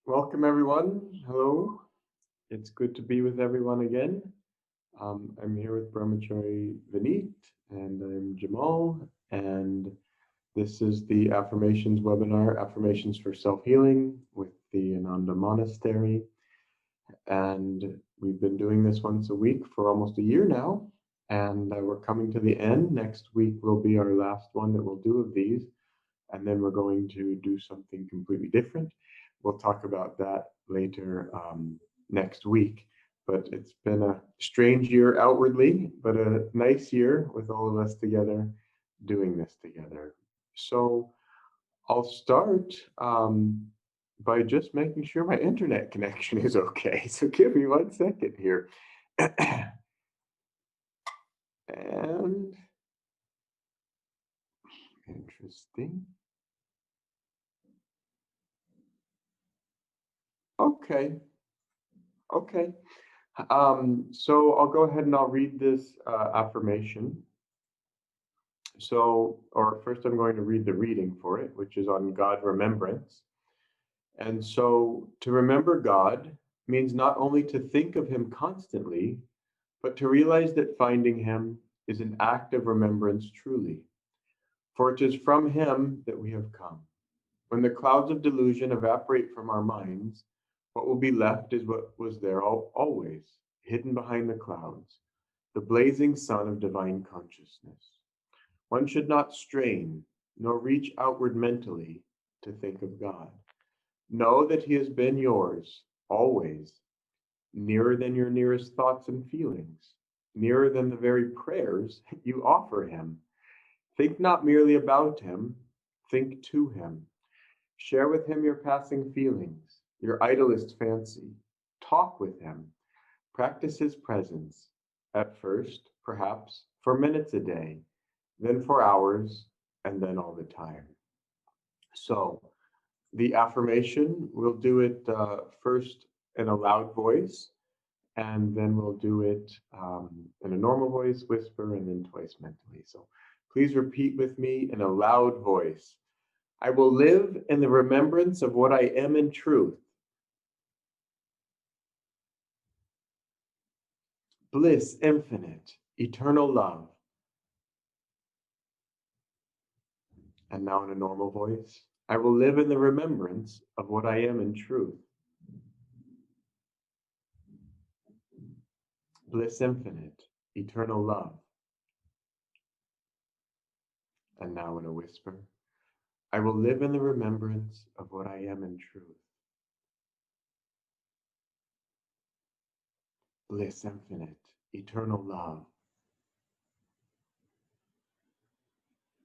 Welcome, everyone. Hello. It's good to be with everyone again. I'm here with Brahmachari Vineet, and I'm Jemal, and this is the Affirmations webinar, Affirmations for Self-Healing with the Ananda Monastery. And we've been doing this once a week for almost a year now, and we're coming to the end. Next week will be our last one that we'll do of these, and then we're going to do something completely different. We'll talk about that later next week. But it's been a strange year outwardly, but a nice year with all of us together doing this together. So I'll start by just making sure my internet connection is okay. So give me 1 second here. And interesting. Okay. Okay. So I'll go ahead and I'll read this affirmation. Or first I'm going to read the reading for it, which is on God Remembrance. And so to remember God means not only to think of him constantly, but to realize that finding him is an act of remembrance truly. For it is from him that we have come. When the clouds of delusion evaporate from our minds, what will be left is what was there always, hidden behind the clouds, the blazing sun of divine consciousness. One should not strain, nor reach outward mentally to think of God. Know that he has been yours, always, nearer than your nearest thoughts and feelings, nearer than the very prayers you offer him. Think not merely about him, think to him. Share with him your passing feelings, your idlest fancy. Talk with him. Practice his presence. At first, perhaps, for minutes a day, then for hours, and then all the time. So, the affirmation, we'll do it first in a loud voice, and then we'll do it in a normal voice, whisper, and then twice mentally. So, please repeat with me in a loud voice. I will live in the remembrance of what I am in truth. Bliss infinite, eternal love. And now in a normal voice, I will live in the remembrance of what I am in truth. Bliss infinite, eternal love. And now in a whisper, I will live in the remembrance of what I am in truth. Bliss infinite, eternal love.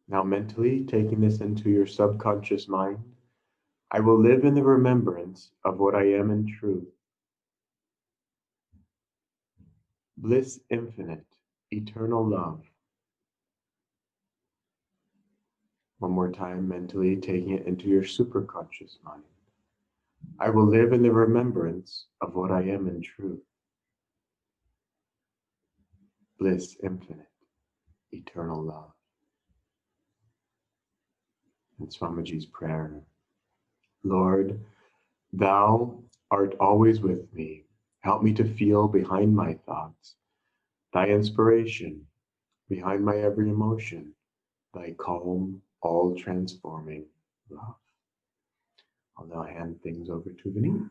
Now mentally taking this into your subconscious mind, I will live in the remembrance of what I am in truth. Bliss infinite, eternal love. One more time, mentally taking it into your superconscious mind. I will live in the remembrance of what I am in truth. Bliss infinite, eternal love. And Swamiji's prayer. Lord, thou art always with me. Help me to feel behind my thoughts, thy inspiration, behind my every emotion, thy calm, all transforming love. I'll now hand things over to Vineet.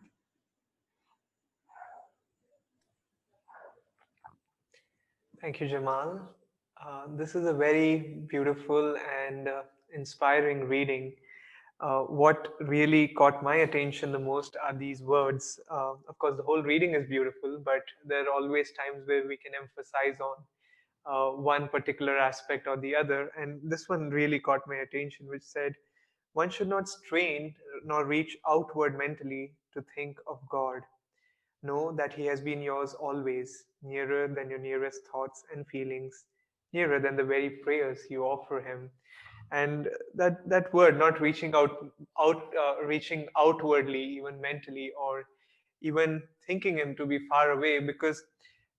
Thank you, Jemal. This is a very beautiful and inspiring reading. What really caught my attention the most are these words. Of course, the whole reading is beautiful, but there are always times where we can emphasize on one particular aspect or the other. And this one really caught my attention, which said, one should not strain nor reach outward mentally to think of God. Know that He has been yours always, nearer than your nearest thoughts and feelings, nearer than the very prayers you offer Him. And that word, not reaching reaching outwardly, even mentally, or even thinking Him to be far away, because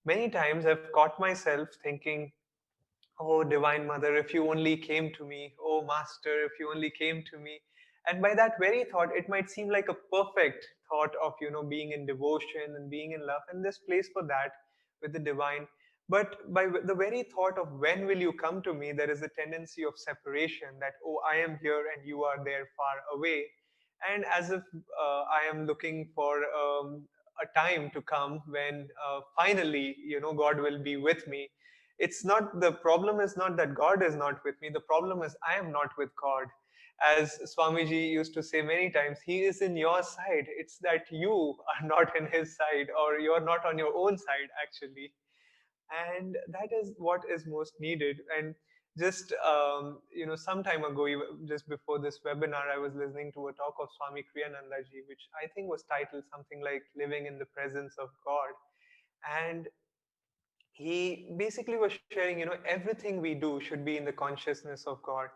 many times I've caught myself thinking, "Oh, Divine Mother, if you only came to me. Oh, Master, if you only came to me." And by that very thought, it might seem like a perfect thought of, being in devotion and being in love, and there's place for that with the divine. But by the very thought of when will you come to me, there is a tendency of separation, that, oh, I am here and you are there far away. And as if I am looking for a time to come when finally, God will be with me. It's not, the problem is not that God is not with me, the problem is I am not with God. As Swamiji used to say many times, he is in your side. It's that you are not in his side, or you're not on your own side, actually. And that is what is most needed. And just some time ago, just before this webinar, I was listening to a talk of Swami Kriyananda ji, which I think was titled something like "Living in the Presence of God." And he basically was sharing, everything we do should be in the consciousness of God.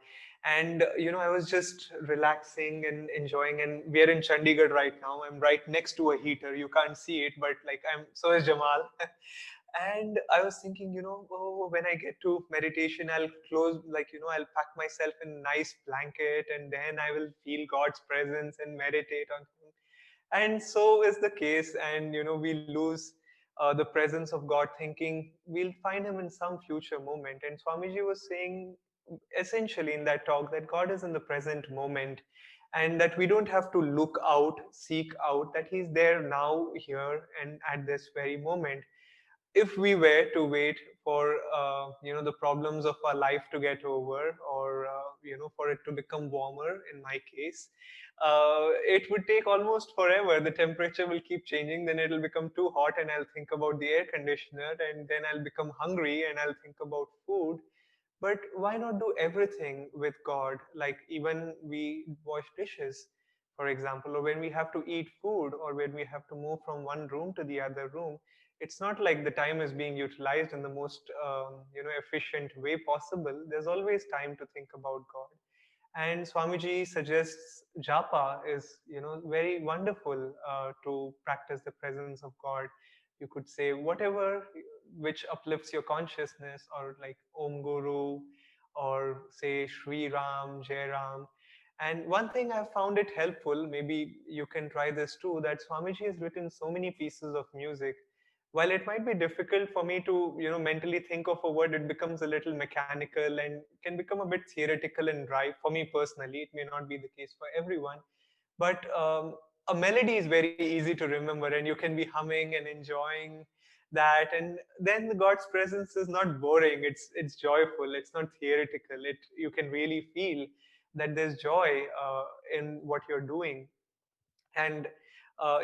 And I was just relaxing and enjoying, and we are in Chandigarh right now. I'm right next to a heater, you can't see it, but like, I'm so is Jamal. And I was thinking, oh, when I get to meditation, I'll close, like, I'll pack myself in a nice blanket, and then I will feel God's presence and meditate on him. And so is the case, and we lose the presence of God, thinking we'll find him in some future moment. And Swamiji was saying essentially in that talk that God is in the present moment, and that we don't have to look out, seek out, that he's there now, here, and at this very moment. If we were to wait for the problems of our life to get over, or for it to become warmer, in my case, it would take almost forever. The temperature will keep changing, then it'll become too hot and I'll think about the air conditioner, and then I'll become hungry and I'll think about food. But why not do everything with God? Like, even we wash dishes, for example, or when we have to eat food, or when we have to move from one room to the other room, it's not like the time is being utilized in the most efficient way possible. There's always time to think about God. And Swamiji suggests japa is, very wonderful to practice the presence of God. You could say whatever which uplifts your consciousness, or like Om Guru, or say Shri Ram, Jai Ram. And one thing I've found it helpful, maybe you can try this too, that Swamiji has written so many pieces of music. While it might be difficult for me to, mentally think of a word, it becomes a little mechanical and can become a bit theoretical and dry for me personally. It may not be the case for everyone, but a melody is very easy to remember, and you can be humming and enjoying that, and then the God's presence is not boring. It's joyful. It's not theoretical. It You can really feel that there's joy in what you're doing. And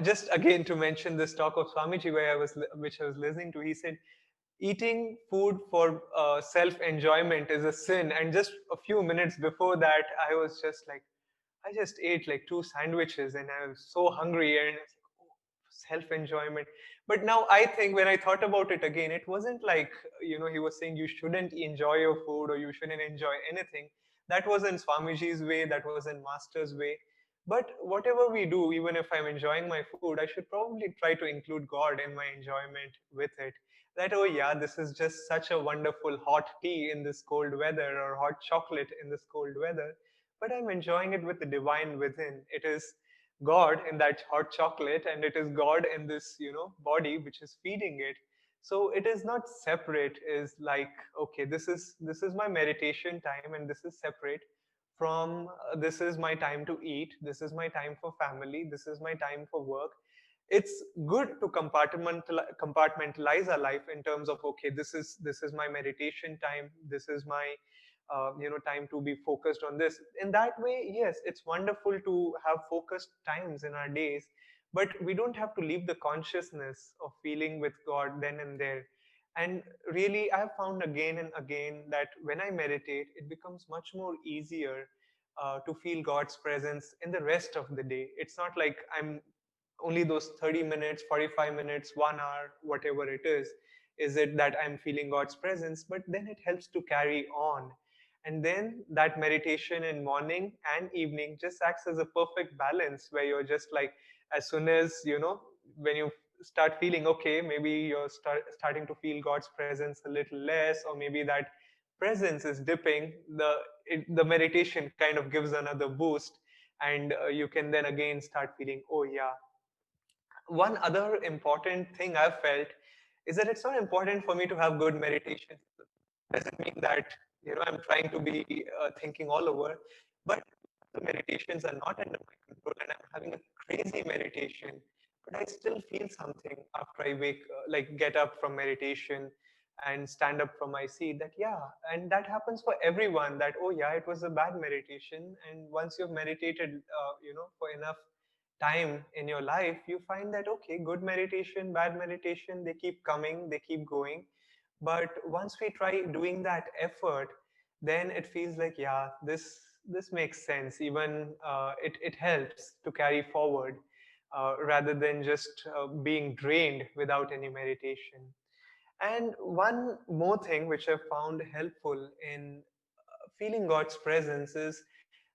just again to mention this talk of Swamiji, which I was listening to, he said eating food for self enjoyment is a sin. And just a few minutes before that, I was just like, I just ate like two sandwiches and I was so hungry, and it's like, oh, self enjoyment. But now I think, when I thought about it again, it wasn't like, he was saying you shouldn't enjoy your food or you shouldn't enjoy anything. That wasn't Swamiji's way, that wasn't Master's way. But whatever we do, even if I'm enjoying my food, I should probably try to include God in my enjoyment with it. That, oh yeah, this is just such a wonderful hot tea in this cold weather, or hot chocolate in this cold weather, but I'm enjoying it with the divine within. It is God in that hot chocolate, and it is God in this, body which is feeding it. So it is not separate. Is like, okay, this is my meditation time, and this is separate from this is my time to eat. This is my time for family. This is my time for work. It's good to compartmentalize our life in terms of, okay, this is my meditation time. This is my time to be focused on this. In that way, yes, it's wonderful to have focused times in our days, but we don't have to leave the consciousness of feeling with God then and there. And really, I've found again and again that when I meditate, it becomes much more easier to feel God's presence in the rest of the day. It's not like I'm only those 30 minutes, 45 minutes, 1 hour, whatever it is it that I'm feeling God's presence, but then it helps to carry on. And then that meditation in morning and evening just acts as a perfect balance, where you're just like, as soon as, when you start feeling okay, maybe you're starting to feel God's presence a little less, or maybe that presence is dipping, the meditation kind of gives another boost. and you can then again start feeling, oh yeah. One other important thing I've felt is that it's not important for me to have good meditation. Doesn't mean that I'm trying to be thinking all over, but the meditations are not under my control, and I'm having a crazy meditation, but I still feel something after I wake, like get up from meditation and stand up from my seat. That yeah, and that happens for everyone. That oh yeah, it was a bad meditation, and once you've meditated, for enough time in your life, you find that okay, good meditation, bad meditation, they keep coming, they keep going. But once we try doing that effort, then it feels like yeah, this makes sense. Even it helps to carry forward, rather than just being drained without any meditation. And one more thing which I found helpful in feeling God's presence is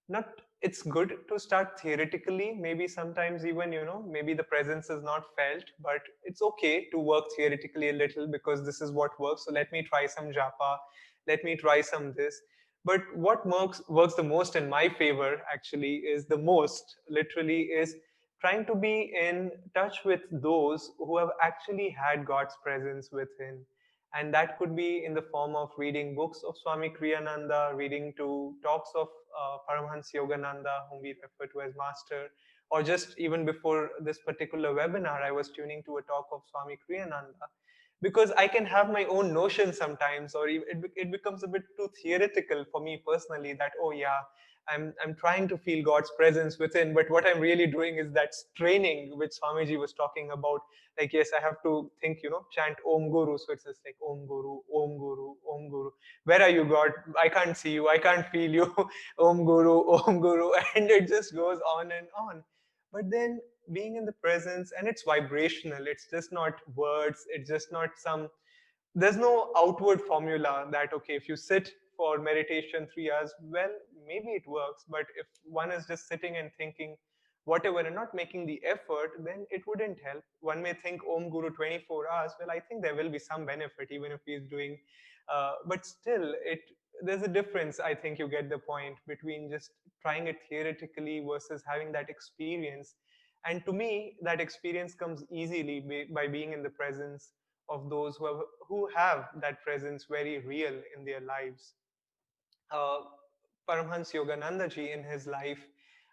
not, it's good to start theoretically. Maybe sometimes even, maybe the presence is not felt, but it's okay to work theoretically a little because this is what works. So let me try some japa, let me try some this. But what works the most in my favor actually is the most literally is trying to be in touch with those who have actually had God's presence within. And that could be in the form of reading books of Swami Kriyananda, reading to talks of Paramhansa Yogananda, whom we refer to as Master, or just even before this particular webinar, I was tuning to a talk of Swami Kriyananda, because I can have my own notions sometimes, or it becomes a bit too theoretical for me personally. That oh yeah, I'm trying to feel God's presence within, but what I'm really doing is that straining which Swamiji was talking about. Like yes, I have to think, chant Om Guru, so it's just like Om Guru, Om Guru, Om Guru. Where are you, God? I can't see you, I can't feel you. Om Guru, Om Guru, and it just goes on and on. But then being in the presence, and it's vibrational, it's just not words, it's just not some, there's no outward formula that okay, if you sit for meditation 3 hours, well, maybe it works. But if one is just sitting and thinking whatever and not making the effort, then it wouldn't help. One may think Om Guru 24 hours, well, I think there will be some benefit even if he's doing, but still it, there's a difference. I think you get the point between just trying it theoretically versus having that experience. And to me that experience comes easily by being in the presence of those who have that presence very real in their lives. uh, Paramhans Yogananda ji in his life,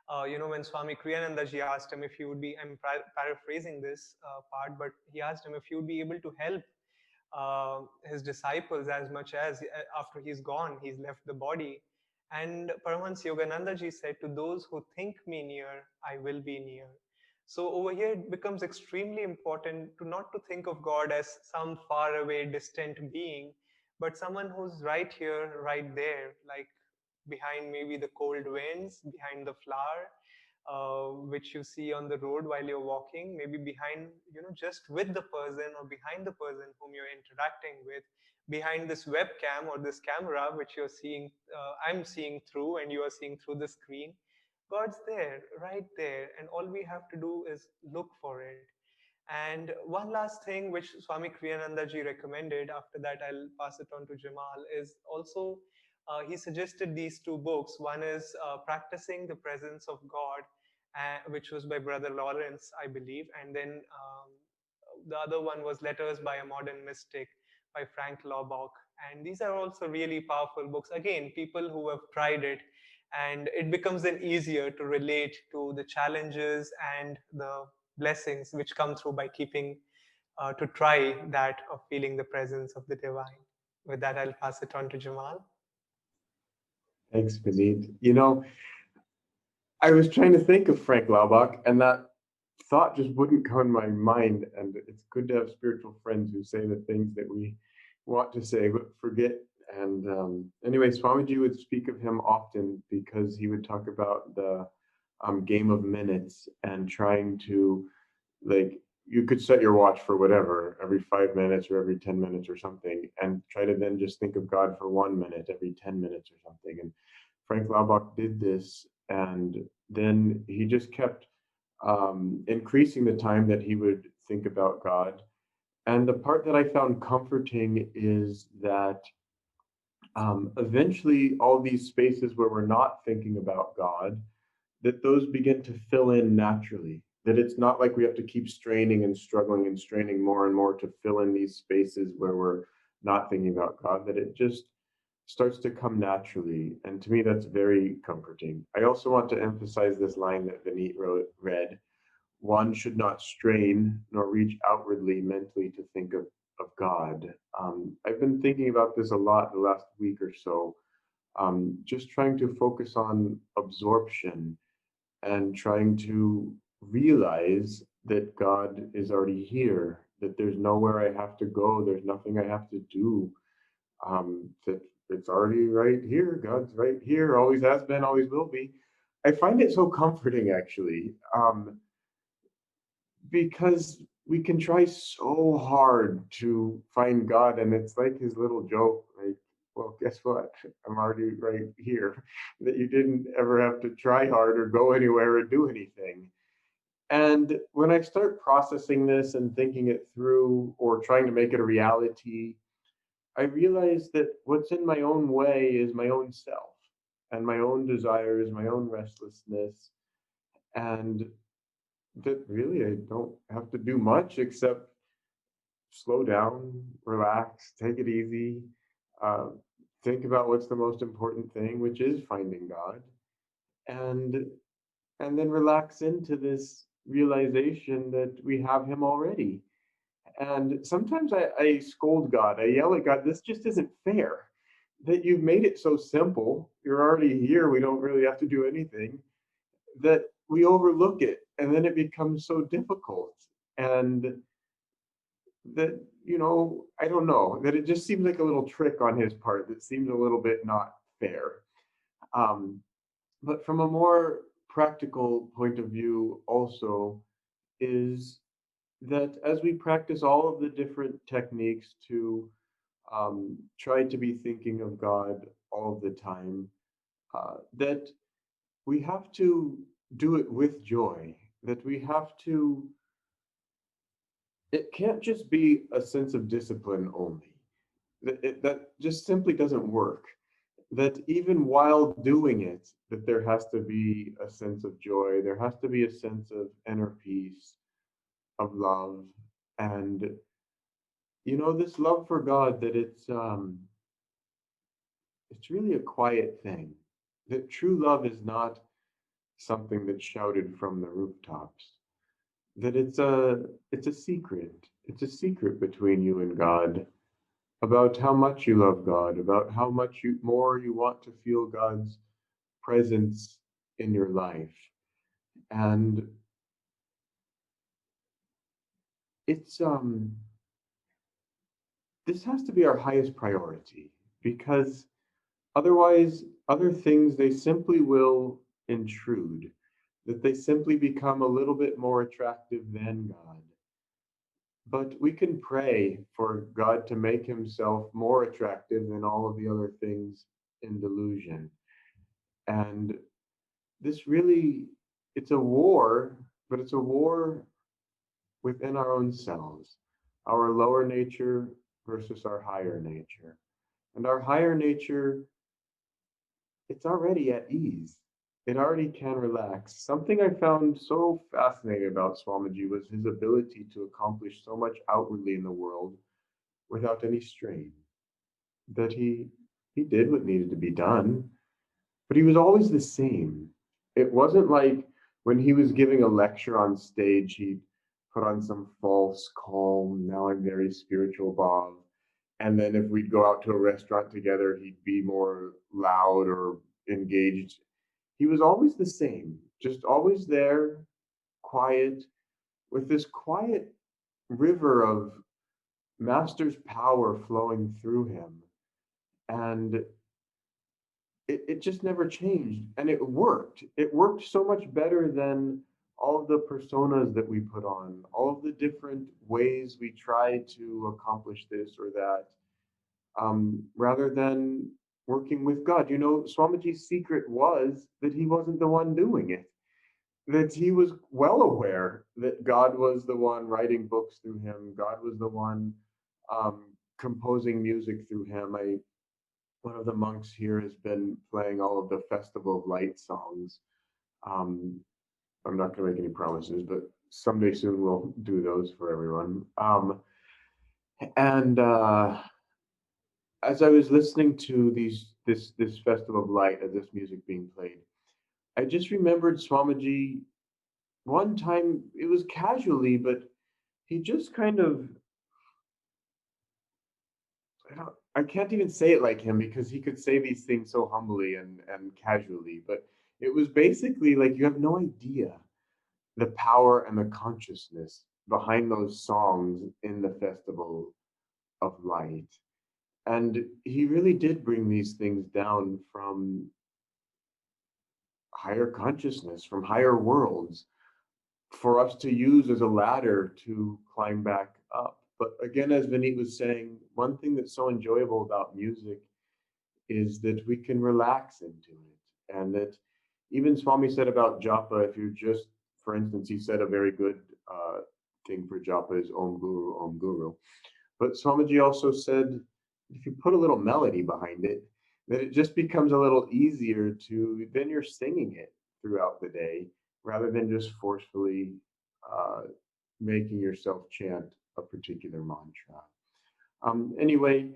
when Swami Kriyananda ji asked him if he would be, I'm paraphrasing this part, but he asked him if he would be able to help his disciples as much as after he's gone, he's left the body. And Paramhans Yogananda ji said, to those who think me near, I will be near. So over here, it becomes extremely important to not to think of God as some far away, distant being, but someone who's right here, right there, like behind maybe the cold winds, behind the flower, which you see on the road while you're walking, maybe behind, just with the person or behind the person whom you're interacting with, behind this webcam or this camera, which you're seeing, I'm seeing through, and you are seeing through the screen. God's there, right there, and all we have to do is look for it. And one last thing which Swami Kriyananda ji recommended, after that I'll pass it on to Jemal, is also he suggested these two books. One is Practicing the Presence of God, which was by Brother Lawrence, I believe, and then the other one was Letters by a Modern Mystic by Frank Laubach. And these are also really powerful books. Again, people who have tried it, and it becomes then easier to relate to the challenges and the blessings which come through by keeping to try that of feeling the presence of the divine. With that, I'll pass it on to Jamal. Thanks, Vineet. I was trying to think of Frank Laubach, and that thought just wouldn't come in my mind. And it's good to have spiritual friends who say the things that we want to say but forget. And anyway, Swamiji would speak of him often because he would talk about the game of minutes and trying to, like, you could set your watch for whatever, every 5 minutes or every 10 minutes or something, and try to then just think of God for 1 minute every 10 minutes or something. And Frank Laubach did this, and then he just kept increasing the time that he would think about God. And the part that I found comforting is that eventually all these spaces where we're not thinking about God, that those begin to fill in naturally. That it's not like we have to keep straining and struggling and straining more and more to fill in these spaces where we're not thinking about God, that it just starts to come naturally. And to me, that's very comforting. I also want to emphasize this line that Vineet read: one should not strain nor reach outwardly mentally to think of God. I've been thinking about this a lot the last week or so, just trying to focus on absorption and trying to realize that God is already here, that there's nowhere I have to go, there's nothing I have to do, that it's already right here. God's right here, always has been, always will be. I find it so comforting, actually, because we can try so hard to find God, and it's like his little joke, like, well, guess what? I'm already right here. That you didn't ever have to try hard or go anywhere or do anything. And when I start processing this and thinking it through or trying to make it a reality, I realize that what's in my own way is my own self and my own desires, my own restlessness, and that really I don't have to do much except slow down, relax, take it easy, uh, think about what's the most important thing, which is finding God, and and then relax into this realization that we have Him already. And sometimes I scold God, I yell at God, this just isn't fair. That you've made it so simple, you're already here, we don't really have to do anything, that we overlook it, and then it becomes so difficult. And that, I don't know, that it just seems like a little trick on his part that seems a little bit not fair. Um, but from a more practical point of view, also, is that as we practice all of the different techniques to try to be thinking of God all the time, that we have to do it with joy, that we have to, it can't just be a sense of discipline only. That just simply doesn't work. That even while doing it, that there has to be a sense of joy, there has to be a sense of inner peace, of love, and this love for God, that it's really a quiet thing. That true love is not something that's shouted from the rooftops. That it's a secret. It's a secret between you and God, about how much you love God, about how much more you want to feel God's presence in your life. And it's this has to be our highest priority, because otherwise other things, they simply will intrude, that they simply become a little bit more attractive than God. But we can pray for God to make himself more attractive than all of the other things in delusion. And this really, it's a war, but it's a war within our own selves, our lower nature versus our higher nature. And our higher nature, it's already at ease. It already can relax. Something I found so fascinating about Swamiji was his ability to accomplish so much outwardly in the world without any strain. That he did what needed to be done, but he was always the same. It wasn't like when he was giving a lecture on stage, he'd put on some false calm, now I'm very spiritual Bob. And then if we'd go out to a restaurant together, he'd be more loud or engaged. He was always the same, just always there, quiet, with this quiet river of master's power flowing through him. And it just never changed, and it worked so much better than all of the personas that we put on, all of the different ways we try to accomplish this or that, rather than working with God. Swamiji's secret was that he wasn't the one doing it, that he was well aware that God was the one writing books through him, God was the one um, composing music through him. One of the monks here has been playing all of the Festival of Light songs Um, I'm not going to make any promises, but someday soon we'll do those for everyone. And as I was listening to this festival of light, as this music being played, I just remembered Swamiji. One time, it was casually, but he just kind of, I can't even say it like him because he could say these things so humbly and casually. But it was basically like you have no idea the power and the consciousness behind those songs in the festival of light. And he really did bring these things down from higher consciousness, from higher worlds, for us to use as a ladder to climb back up. But again, as Vineet was saying, one thing that's so enjoyable about music is that we can relax into it. And that even Swami said about japa, if you just, for instance, he said a very good thing for japa is Om Guru, Om Guru. But Swamiji also said, if you put a little melody behind it, then it just becomes a little easier to, then you're singing it throughout the day rather than just forcefully uh, making yourself chant a particular mantra. Anyway,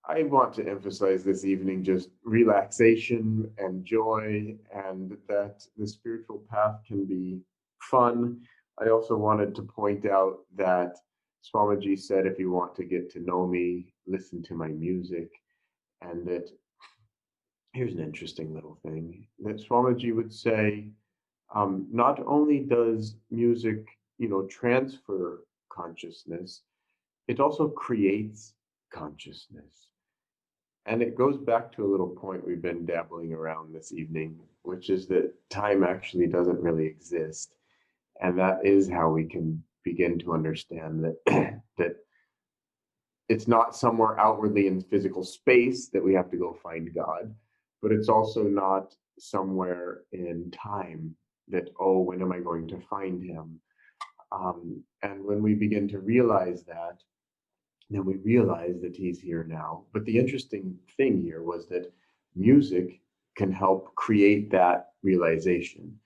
I want to emphasize this evening just relaxation and joy, and that the spiritual path can be fun. I also wanted to point out that Swamiji said, if you want to get to know me, listen to my music. And that here's an interesting little thing that Swamiji would say, not only does music, transfer consciousness, it also creates consciousness. And it goes back to a little point we've been dabbling around this evening, which is that time actually doesn't really exist. And that is how we can begin to understand that that it's not somewhere outwardly in physical space that we have to go find God, but it's also not somewhere in time that, oh, when am I going to find him? And when we begin to realize that, then we realize that he's here now. But the interesting thing here was that music can help create that realization.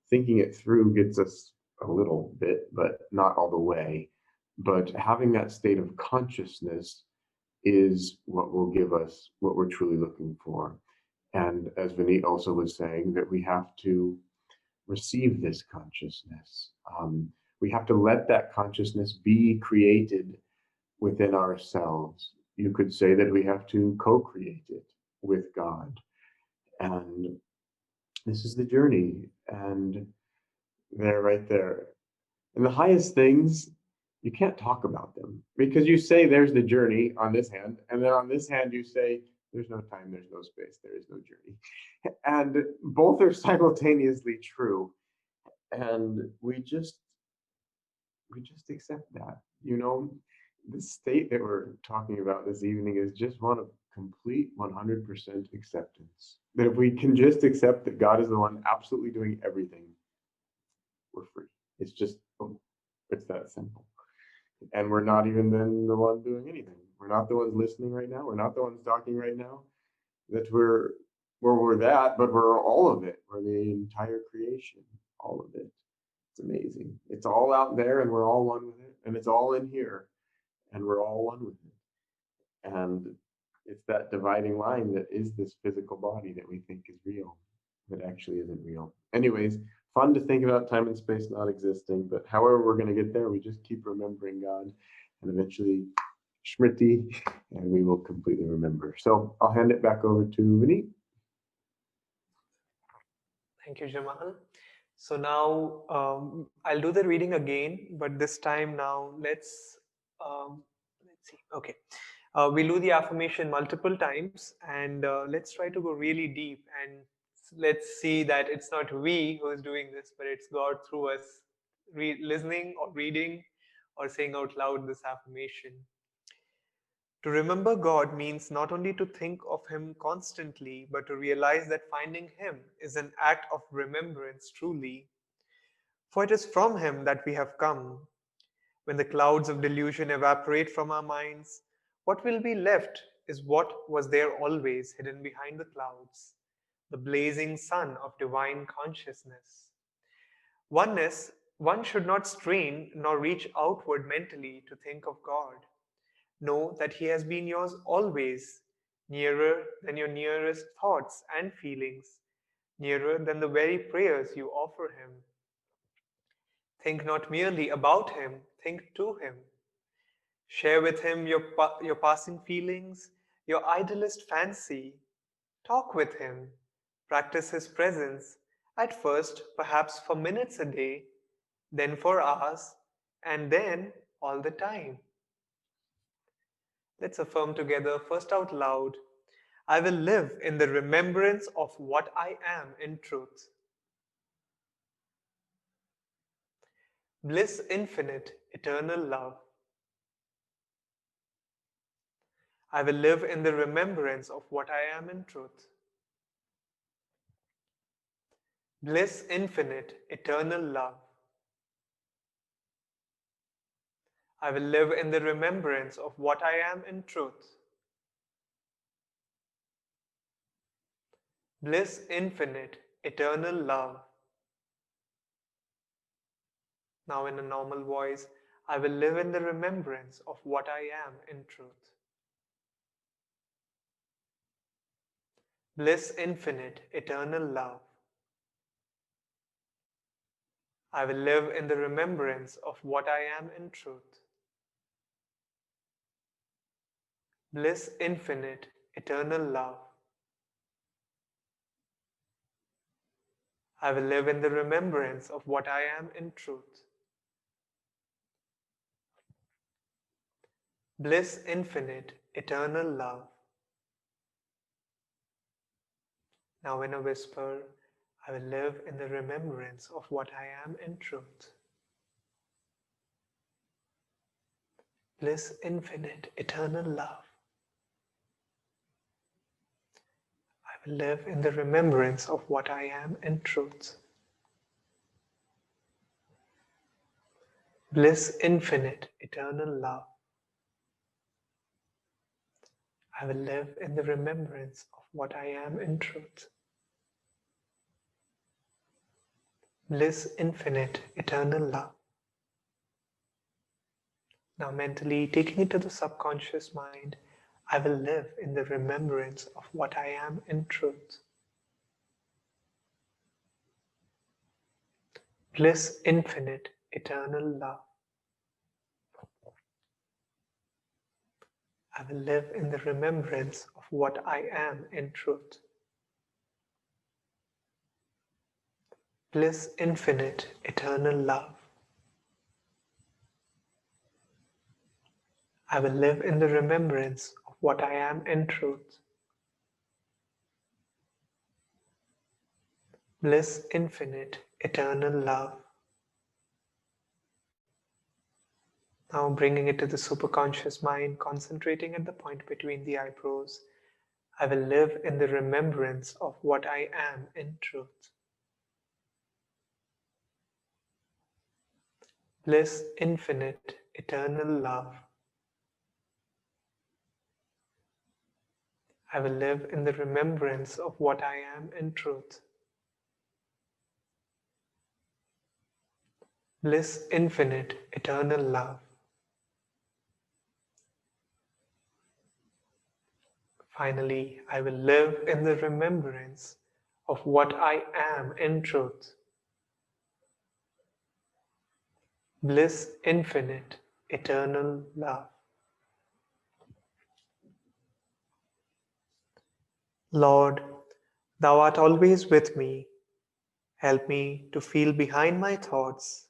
Thinking it through gets us a little bit, but not all the way. But having that state of consciousness is what will give us what we're truly looking for. And as Vineet also was saying, that we have to receive this consciousness. We have to let that consciousness be created within ourselves. You could say that we have to co create it with God. And this is the journey. And they're right there. And the highest things, you can't talk about them because you say there's the journey on this hand. And then on this hand, you say there's no time, there's no space, there is no journey. And both are simultaneously true. And we just accept that. The state that we're talking about this evening is just one of complete 100% acceptance. That if we can just accept that God is the one absolutely doing everything, we're free. It's just, it's that simple. And we're not even then the one doing anything. We're not the ones listening right now. We're not the ones talking right now. That we're where we're that, but we're all of it. We're the entire creation, all of it. It's amazing. It's all out there and we're all one with it. And it's all in here and we're all one with it. And it's that dividing line that is this physical body that we think is real, that actually isn't real. Anyways, fun to think about time and space not existing, but however we're going to get there, we just keep remembering God and eventually Smriti, and we will completely remember. So I'll hand it back over to Vineet. Thank you, Jamal. So now I'll do the reading again, but this time now let's see. Okay, we'll do the affirmation multiple times, and let's try to go really deep and let's see that it's not we who is doing this, but it's God through us, listening or reading or saying out loud this affirmation. To remember God means not only to think of Him constantly, but to realize that finding Him is an act of remembrance truly. For it is from Him that we have come. When the clouds of delusion evaporate from our minds, what will be left is what was there always hidden behind the clouds. the blazing sun of divine consciousness. Oneness, one should not strain nor reach outward mentally to think of God. Know that He has been yours always, nearer than your nearest thoughts and feelings, nearer than the very prayers you offer Him. Think not merely about Him, think to Him. Share with Him your passing feelings, your idlest fancy. Talk with Him. Practice His presence, at first perhaps for minutes a day, then for hours, and then all the time. Let's affirm together, first out loud. I will live in the remembrance of what I am in truth. Bliss infinite, eternal love. I will live in the remembrance of what I am in truth. Bliss infinite, eternal love. I will live in the remembrance of what I am in truth. Bliss infinite, eternal love. Now in a normal voice, I will live in the remembrance of what I am in truth. Bliss infinite, eternal love. I will live in the remembrance of what I am in truth. Bliss infinite, eternal love. I will live in the remembrance of what I am in truth. Bliss infinite, eternal love. Now in a whisper, I will live in the remembrance of what I am in truth. Bliss infinite, eternal love. I will live in the remembrance of what I am in truth. Bliss infinite, eternal love. I will live in the remembrance of what I am in truth. Bliss infinite, eternal love. Now mentally taking it to the subconscious mind, I will live in the remembrance of what I am in truth. Bliss infinite, eternal love. I will live in the remembrance of what I am in truth. Bliss infinite, eternal love. I will live in the remembrance of what I am in truth. Bliss infinite, eternal love. Now bringing it to the superconscious mind, concentrating at the point between the eyebrows, I will live in the remembrance of what I am in truth. Bliss infinite, eternal love. I will live in the remembrance of what I am in truth. Bliss infinite, eternal love. Finally, I will live in the remembrance of what I am in truth. Bliss infinite, eternal love. Lord, Thou art always with me. Help me to feel behind my thoughts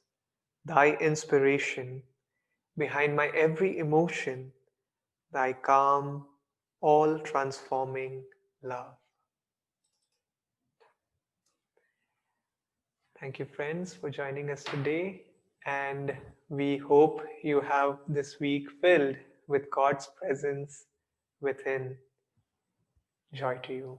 Thy inspiration, behind my every emotion, Thy calm, all-transforming love. Thank you, friends, for joining us today, and we hope you have this week filled with God's presence within. Joy to you.